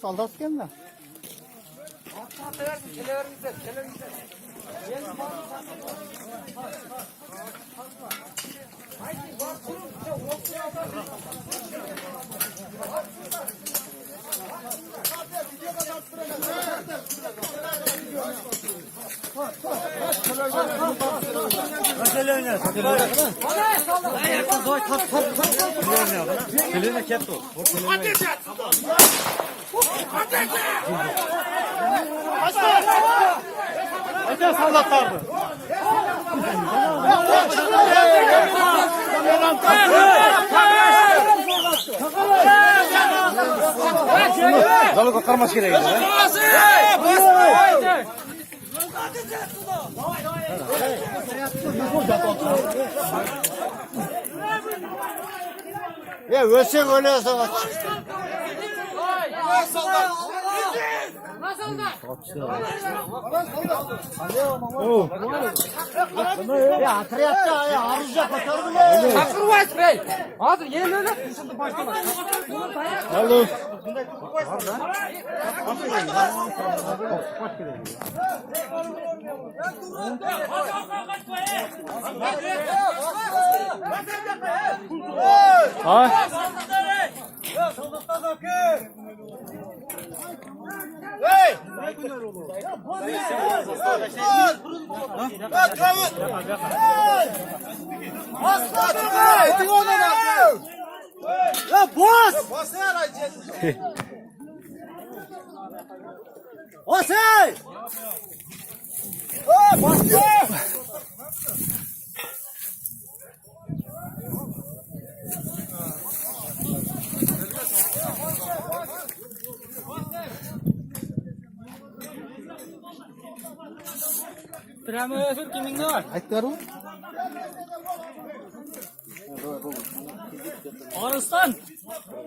Soldat geldi. Hadi sallatlardı. Dalı kokarmaz gerekiyor. Ya ölsek öyle savaş. Ya atreyatta ya arıza katar bile. Sakırvaz bey. Hazır yeni öyle. Alo. Ay. Drama sur kiming no. Aytlarım. Arıstan.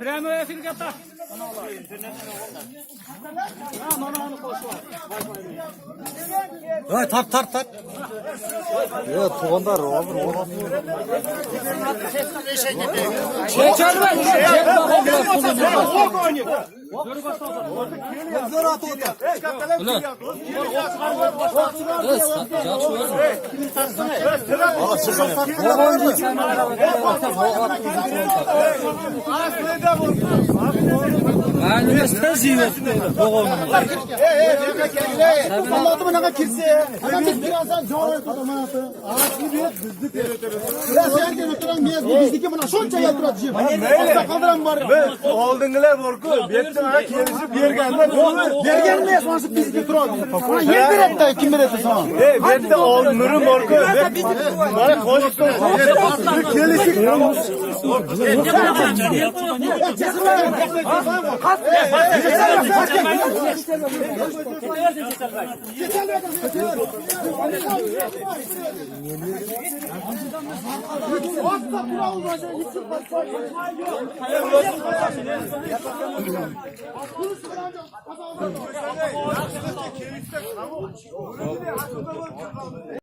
Drama sur kata. Ya tart. Ya tuğandar olur. Anladım bana kirse. Adam birazdan zor otomatı. Ağaç gibi düzdük. Ya sen de oturan miyaz bu bizdeki buna şonça yatıracağım. Hasta kaldıran var. Oldunlar borku. Bekle ha kelisi bir gelmez. Bir gelmeye sonrası bizdeki duran. Sana yer bir etti kim bir etti sana. Bekle olmurun borku. Bana koştu. Kelisi